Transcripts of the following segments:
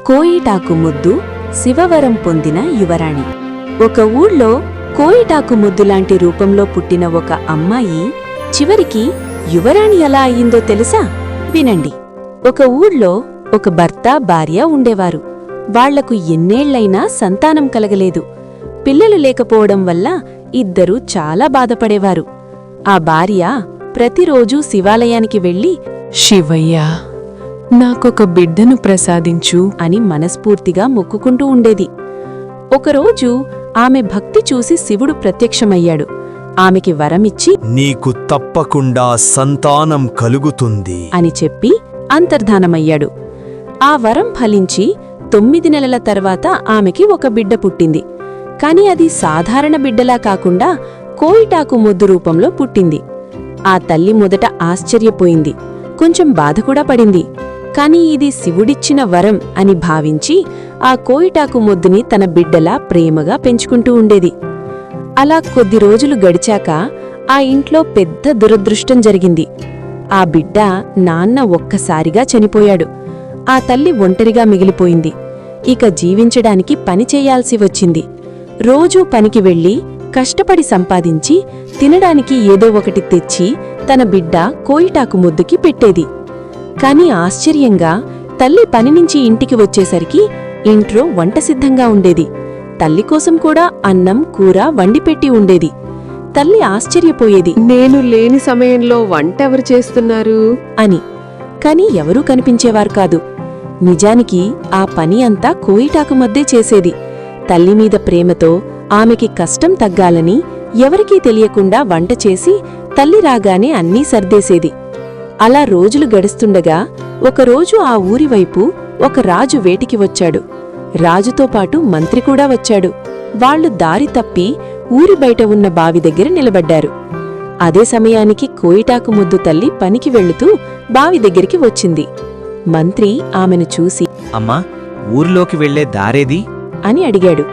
కోయిటాకు ముద్దు శివవరం పొందిన యువరాణి. ఒక ఊళ్ళో కోయిటాకు ముద్దులాంటి రూపంలో పుట్టిన ఒక అమ్మాయి చివరికి యువరాణి ఎలా అయ్యిందో తెలుసా? వినండి. ఒక ఊళ్ళో ఒక భర్త భార్య ఉండేవారు. వాళ్లకు ఎన్నేళ్లైనా సంతానం కలగలేదు. పిల్లలు లేకపోవడం వల్ల ఇద్దరూ చాలా బాధపడేవారు. ఆ భార్య ప్రతిరోజూ శివాలయానికి వెళ్లి, శివయ్యా, నాకొక బిడ్డను ప్రసాదించు అని మనస్ఫూర్తిగా మొక్కుకుంటూ ఉండేది. ఒకరోజు ఆమె భక్తి చూసి శివుడు ప్రత్యక్షమయ్యాడు. ఆమెకి వరమిచ్చి, నీకు తప్పకుండా సంతానం కలుగుతుంది అని చెప్పి అంతర్ధానమయ్యాడు. ఆ వరం ఫలించి 9 నెలల తర్వాత ఆమెకి ఒక బిడ్డ పుట్టింది. కాని అది సాధారణ బిడ్డలా కాకుండా కోయిటాకు ముద్దు రూపంలో పుట్టింది. ఆ తల్లి మొదట ఆశ్చర్యపోయింది, కొంచెం బాధ కూడా పడింది. కాని ఇది శివుడిచ్చిన వరం అని భావించి ఆ కోయిటాకు ముద్దుని తన బిడ్డలా ప్రేమగా పెంచుకుంటూ ఉండేది. అలా కొద్ది రోజులు గడిచాక ఆ ఇంట్లో పెద్ద దురదృష్టం జరిగింది. ఆ బిడ్డ నాన్న ఒక్కసారిగా చనిపోయాడు. ఆ తల్లి ఒంటరిగా మిగిలిపోయింది. ఇక జీవించడానికి పని చేయాల్సి వచ్చింది. రోజూ పనికి వెళ్లి కష్టపడి సంపాదించి తినడానికి ఏదో ఒకటి తెచ్చి తన బిడ్డ కోయిటాకు ముద్దుకి పెట్టేది. కాని ఆశ్చర్యంగా తల్లి పనినుంచి ఇంటికి వచ్చేసరికి ఇంట్లో వంట సిద్ధంగా ఉండేది. తల్లి కోసం కూడా అన్నం కూర వండిపెట్టి ఉండేది. తల్లి ఆశ్చర్యపోయేది, నేను లేని సమయంలో వంట ఎవరు చేస్తున్నారు అని. కాని ఎవరూ కనిపించేవారు కాదు. నిజానికి ఆ పని అంతా కోయిటాకు ముద్దే చేసేది. తల్లిమీద ప్రేమతో ఆమెకి కష్టం తగ్గాలని ఎవరికీ తెలియకుండా వంట చేసి తల్లి రాగానే అన్నీ సర్దేసేది. అలా రోజులు గడుస్తుండగా ఒకరోజు ఆ ఊరివైపు ఒక రాజు వేటికి వచ్చాడు. రాజుతో పాటు మంత్రి కూడా వచ్చాడు. వాళ్లు దారి తప్పి ఊరి బయట ఉన్న బావి దగ్గర నిలబడ్డారు. అదే సమయానికి కోయిటాకు ముద్దు తల్లి పనికి వెళుతూ బావి దగ్గరికి వచ్చింది. మంత్రి ఆమెను చూసి, అమ్మా, ఊర్లోకి వెళ్లే దారేది అని అడిగాడు.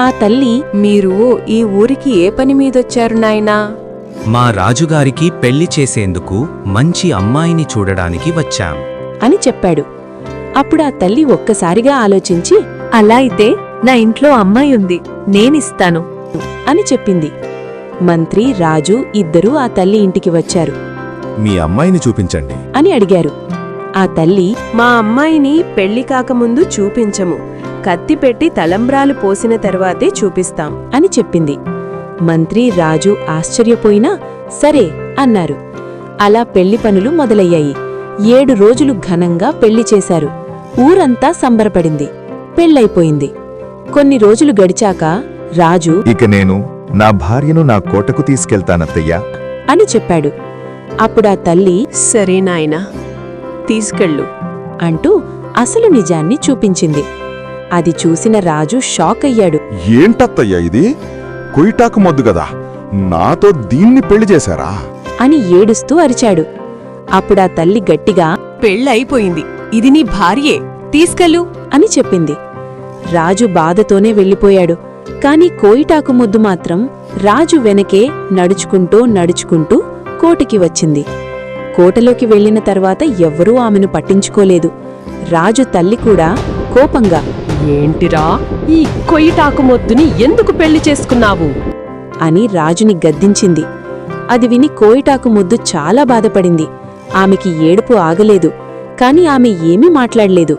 ఆ తల్లి, మీరు ఈ ఊరికి ఏ పని మీదొచ్చారు నాయనా? మా రాజుగారికి పెళ్లి చేసేందుకు మంచి అమ్మాయిని చూడడానికి వచ్చాం అని చెప్పాడు. అప్పుడా తల్లి ఒక్కసారిగా ఆలోచించి, అలా అయితే నా ఇంట్లో అమ్మాయి ఉంది, నేనిస్తాను అని చెప్పింది. మంత్రి రాజు ఇద్దరూ ఆ తల్లి ఇంటికి వచ్చారు. మీ అమ్మాయిని చూపించండి అని అడిగారు. ఆ తల్లి, మా అమ్మాయిని పెళ్లి కాకముందు చూపించము, కత్తి పెట్టి తలంబ్రాలు పోసిన తర్వాతే చూపిస్తాం అని చెప్పింది. మంత్రి రాజు ఆశ్చర్యపోయినా సరే అన్నారు. అలా పెళ్లి పనులు మొదలయ్యాయి. 7 రోజులు ఘనంగా పెళ్లి చేశారు. ఊరంతా సంబరపడింది. పెళ్లైపోయింది. కొన్ని రోజులు గడిచాక రాజు, ఇక నేను నా భార్యను నా కోటకు తీసుకెళ్తానత్తయ్యా అని చెప్పాడు. అప్పుడా తల్లి, సరే నాయనా, తీసుకెళ్ళు అంటూ అసలు నిజాన్ని చూపించింది. అది చూసిన రాజు షాక్ అయ్యాడు. ఏంటత్తయ్యా ఇది? కొయిటాకు మొద్దు గదా, నాతో దీన్ని పెళ్లి చేశారా అని ఏడుస్తూ అరిచాడు. అప్పుడా తల్లి గట్టిగా, పెళ్ళైపోయింది, ఇది నీ భార్యే, తీసుకెళ్ళు అని చెప్పింది. రాజు బాధతోనే వెళ్ళిపోయాడు. కాని కోయిటాకు ముద్దు మాత్రం రాజు వెనకే నడుచుకుంటూ కోటకి వచ్చింది. కోటలోకి వెళ్లిన తర్వాత ఎవ్వరూ ఆమెను పట్టించుకోలేదు. రాజు తల్లి కూడా కోపంగా, ఏంటిరా ఈ కొయ్యిటాకు మొద్దుని ఎందుకు పెళ్లి చేసుకున్నావు అని రాజుని గద్దించింది. అది విని కోయిటాకు ముద్దు చాలా బాధపడింది. ఆమెకి ఏడుపు ఆగలేదు. కాని ఆమె ఏమీ మాట్లాడలేదు.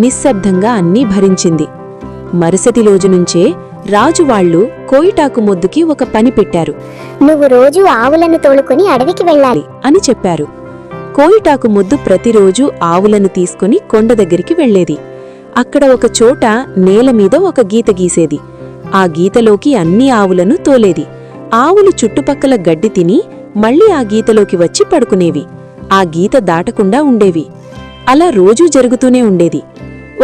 నిశ్శబ్దంగా అన్నీ భరించింది. మరుసటి రోజునుంచే రాజు వాళ్లు కోయిటాకు ముద్దుకి ఒక పని పెట్టారు. నువ్వు రోజూ ఆవులను తోలుకుని అడవికి వెళ్ళాలి అని చెప్పారు. కోయిటాకు ముద్దు ప్రతిరోజూ ఆవులను తీసుకుని కొండ దగ్గరికి వెళ్లేది. అక్కడ ఒక చోట నేలమీద ఒక గీత గీసేది. ఆ గీతలోకి అన్ని ఆవులను తోలేది. ఆవులు చుట్టుపక్కల గడ్డి తిని మళ్లీ ఆ గీతలోకి వచ్చి పడుకునేవి. ఆ గీత దాటకుండా ఉండేవి. అలా రోజూ జరుగుతూనే ఉండేది.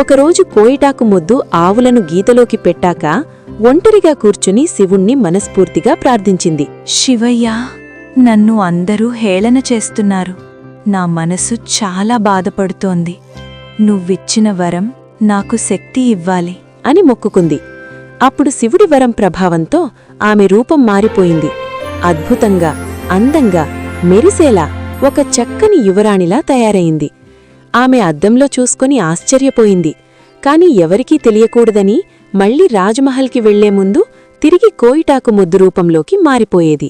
ఒకరోజు కోయిటాకు ముద్దు ఆవులను గీతలోకి పెట్టాక ఒంటరిగా కూర్చుని శివుణ్ణి మనస్ఫూర్తిగా ప్రార్థించింది. శివయ్యా, నన్ను అందరూ హేళన చేస్తున్నారు. నా మనసు చాలా బాధపడుతోంది. నువ్విచ్చిన వరం నాకు శక్తి ఇవ్వాలి అని మొక్కుకుంది. అప్పుడు శివుడి వరం ప్రభావంతో ఆమె రూపం మారిపోయింది. అద్భుతంగా, అందంగా, మెరిసేలా ఒక చక్కని యువరాణిలా తయారైంది. ఆమె అద్దంలో చూసుకొని ఆశ్చర్యపోయింది. కాని ఎవరికీ తెలియకూడదని మళ్లీ రాజమహల్కి వెళ్లే ముందు తిరిగి కోయిటాకు ముద్దు రూపంలోకి మారిపోయేది.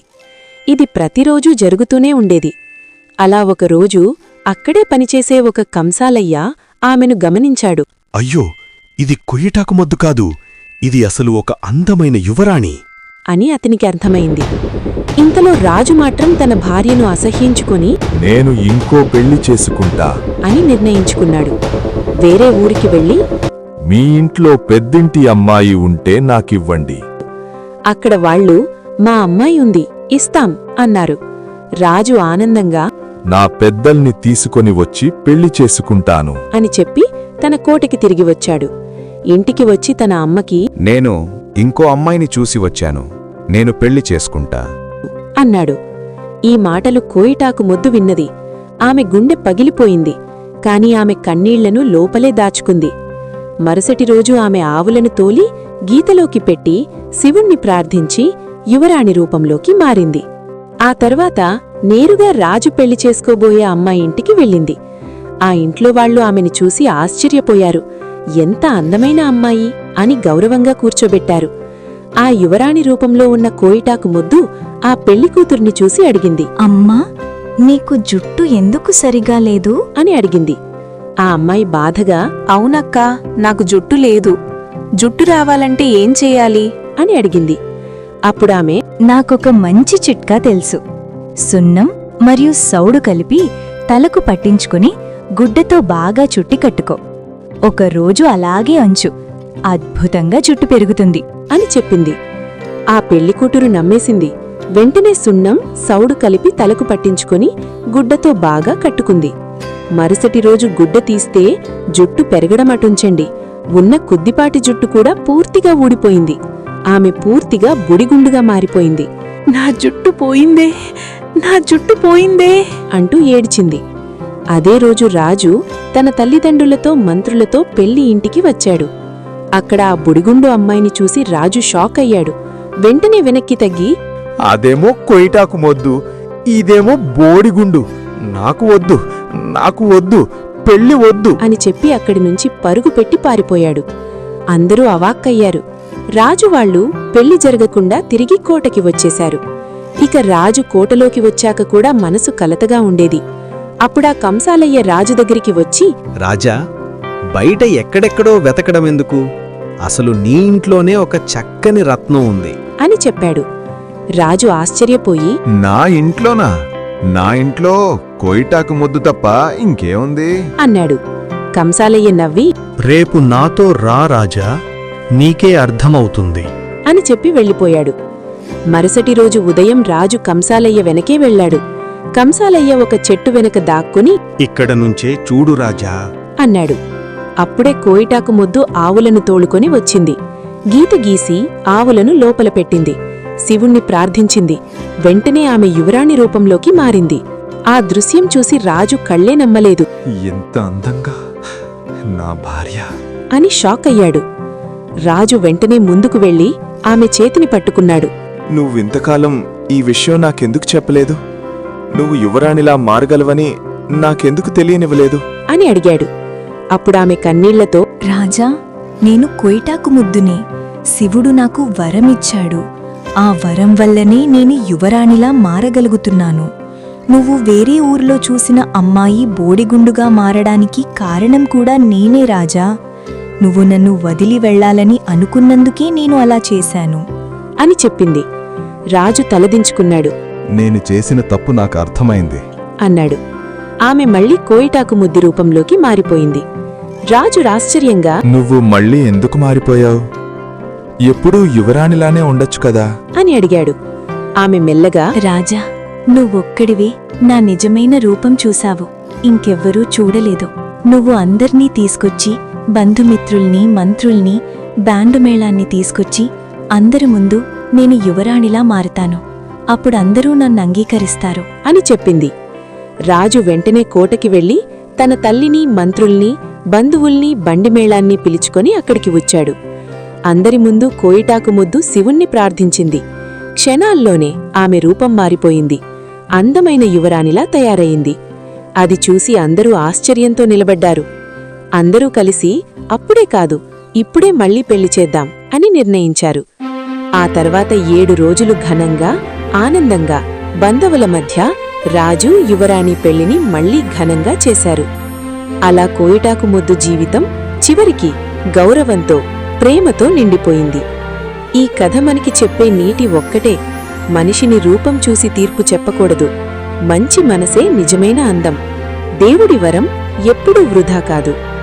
ఇది ప్రతిరోజూ జరుగుతూనే ఉండేది. అలా ఒకరోజు అక్కడే పనిచేసే ఒక కంసాలయ్య ఆమెను గమనించాడు. అయ్యో, ఇది కొయ్యటాకు మొద్దు కాదు, ఇది అసలు ఒక అందమైన యువరాణి అని అతనికి అర్థమైంది. ఇంతలో రాజు మాత్రం తన భార్యను అసహ్యించుకొని నేను ఇంకో పెళ్లి చేసుకుంటా అని నిర్ణయించుకున్నాడు. వేరే ఊరికి వెళ్లి మీ ఇంట్లో పెద్దింటి అమ్మాయి ఉంటే నాకివ్వండి. అక్కడ వాళ్ళు మా అమ్మాయి ఉంది, ఇస్తాం అన్నారు. రాజు ఆనందంగా నా పెద్దల్ని తీసుకొని వచ్చి పెళ్లి చేసుకుంటాను అని చెప్పి తన కోటకి తిరిగి వచ్చాడు. ఇంటికి వచ్చి తన అమ్మకి నేను ఇంకో అమ్మాయిని చూసి వచ్చాను, నేను పెళ్లి చేసుకుంటా అన్నాడు. ఈ మాటలు కోయిటాకు ముద్దు విన్నది. ఆమె గుండె పగిలిపోయింది. కాని ఆమె కన్నీళ్లను లోపలే దాచుకుంది. మరుసటి రోజు ఆమె ఆవులను తోలి గీతలోకి పెట్టి శివుణ్ణి ప్రార్థించి యువరాణి రూపంలోకి మారింది. ఆ తర్వాత నేరుగా రాజు పెళ్లి చేసుకోబోయే అమ్మాయి ఇంటికి వెళ్ళింది. ఆ ఇంట్లో వాళ్లు ఆమెను చూసి ఆశ్చర్యపోయారు. ఎంత అందమైన అమ్మాయి అని గౌరవంగా కూర్చోబెట్టారు. ఆ యువరాణి రూపంలో ఉన్న కోయిటాకు ముద్దు ఆ పెళ్లికూతుర్ని చూసి అడిగింది. అమ్మా, నీకు జుట్టు ఎందుకు సరిగా లేదు అని అడిగింది. ఆ అమ్మాయి బాధగా అవునక్కా, నాకు జుట్టు లేదు. జుట్టు రావాలంటే ఏం చెయ్యాలి అని అడిగింది. అప్పుడామె నాకొక మంచి చిట్కా తెలుసు. సున్నం మరియు సౌడు కలిపి తలకు పట్టించుకుని గుడ్డతో బాగా చుట్టి కట్టుకో. ఒకరోజు అలాగే అంచు, అద్భుతంగా జుట్టు పెరుగుతుంది అని చెప్పింది. ఆ పెళ్లికూతురు నమ్మేసింది. వెంటనే సున్నం సౌడు కలిపి తలకు పట్టించుకొని గుడ్డతో బాగా కట్టుకుంది. మరుసటి రోజు గుడ్డ తీస్తే జుట్టు పెరగడమటుంచండి, ఉన్న కొద్దిపాటి జుట్టు కూడా పూర్తిగా ఊడిపోయింది. ఆమె పూర్తిగా బుడిగుండుగా మారిపోయింది. నా జుట్టు పోయిందే, నా జుట్టు పోయిందే అంటూ ఏడ్చింది. అదే రోజు రాజు తన తల్లిదండ్రులతో మంత్రులతో పెళ్లి ఇంటికి వచ్చాడు. అక్కడ ఆ బుడిగుండు అమ్మాయిని చూసి రాజు షాక్ అయ్యాడు. వెంటనే వెనక్కి తగ్గి అదేమో కొయిటాకు మొద్దు, ఇదేమో బోడిగుండు. నాకు వద్దు, నాకు వద్దు, పెళ్లి వద్దు అని చెప్పి అక్కడి నుంచి పరుగు పెట్టి పారిపోయాడు. అందరూ అవాక్కయ్యారు. రాజు వాళ్ళు పెళ్లి జరగకుండా తిరిగి కోటకి వచ్చేశారు. ఇక రాజు కోటలోకి వచ్చాక కూడా మనసు కలతగా ఉండేది. అప్పుడా కంసాలయ్య రాజు దగ్గరికి వచ్చి, రాజా, బయట ఎక్కడెక్కడో వెతకడమెందుకు? అసలు నీ ఇంట్లోనే ఒక చక్కని రత్నం ఉంది అని చెప్పాడు. రాజు ఆశ్చర్యపోయి నా ఇంట్లోనా? నా ఇంట్లో కొయిటాకు ముద్దు తప్ప ఇంకేముంది అన్నాడు. కంసాలయ్య నవ్వి రేపు నాతో రా రాజా, నీకే అర్థమవుతుంది అని చెప్పి వెళ్ళిపోయాడు. మరుసటి రోజు ఉదయం రాజు కంసాలయ్య వెనకే వెళ్లాడు. కంసాలయ్య ఒక చెట్టు వెనక దాక్కుని ఇక్కడ నుంచే చూడు రాజా అన్నాడు. అప్పుడే కోయిటాకు ముద్దు ఆవులను తోలుకొని వచ్చింది. గీత గీసి ఆవులను లోపల పెట్టింది. శివుణ్ణి ప్రార్థించింది. వెంటనే ఆమె యువరాణి రూపంలోకి మారింది. ఆ దృశ్యం చూసి రాజు కళ్లే నమ్మలేదు. ఎంత అందంగా నా భార్య అని షాక్ అయ్యాడు. రాజు వెంటనే ముందుకు వెళ్లి ఆమె చేతిని పట్టుకున్నాడు. నువ్వింతకాలం ఈ విషయం నాకెందుకు చెప్పలేదు? నువ్వు యువరాణిలా మారగలవని నాకెందుకు తెలియనివ్వలేదు అని అడిగాడు. అప్పుడామె కన్నీళ్లతో రాజా, నేను కొయిటాకు ముద్దునే. శివుడు నాకు వరమిచ్చాడు. ఆ వరం వల్లనే నేను యువరాణిలా మారగలుగుతున్నాను. నువ్వు వేరే ఊర్లో చూసిన అమ్మాయి బోడిగుండుగా మారడానికి కారణం కూడా నేనే రాజా. నువ్వు నన్ను వదిలి వెళ్లాలని అనుకున్నందుకే నేను అలా చేశాను అని చెప్పింది. రాజు తలదించుకున్నాడు. నేను చేసిన తప్పు నాకు అర్థమైంది అన్నాడు. ఆమె మళ్లీ కోయిటాకు ముద్దు రూపంలోకి మారిపోయింది. రాజు ఆశ్చర్యంగా నువ్వు మళ్ళీ ఎందుకు మారిపోయావు? ఎప్పుడూ యువరాణిలానే ఉండొచ్చు కదా అని అడిగాడు. ఆమె మెల్లగా రాజా, నువ్వొక్కడివే నా నిజమైన రూపం చూశావు. ఇంకెవ్వరూ చూడలేదు. నువ్వు అందర్నీ తీసుకొచ్చి, బంధుమిత్రుల్ని, మంత్రుల్ని, బ్యాండుమేళాన్ని తీసుకొచ్చి అందరి ముందు నేను యువరాణిలా మారతాను. అప్పుడందరూ నన్ను అంగీకరిస్తారు అని చెప్పింది. రాజు వెంటనే కోటకి వెళ్లి తన తల్లిని, మంత్రుల్ని, బంధువుల్ని, బండిమేళాన్ని పిలుచుకొని అక్కడికి వచ్చాడు. అందరి ముందు కోయిటాకు ముద్దు శివుణ్ణి ప్రార్థించింది. క్షణాల్లోనే ఆమె రూపం మారిపోయింది. అందమైన యువరాణిలా తయారయింది. అది చూసి అందరూ ఆశ్చర్యంతో నిలబడ్డారు. అందరూ కలిసి అప్పుడే కాదు ఇప్పుడే మళ్ళీ పెళ్లి చేద్దాం అని నిర్ణయించారు. ఆ తర్వాత 7 రోజులు ఘనంగా ఆనందంగా బంధువుల మధ్య రాజు యువరాణి పెళ్లిని మళ్లీ ఘనంగా చేశారు. అలా కోయిటాకు ముద్దు జీవితం చివరికి గౌరవంతో ప్రేమతో నిండిపోయింది. ఈ కథ మనకి చెప్పే నీటి ఒక్కటే, మనిషిని రూపం చూసి తీర్పు చెప్పకూడదు. మంచి మనసే నిజమైన అందం. దేవుడి వరం ఎప్పుడూ వృధా కాదు.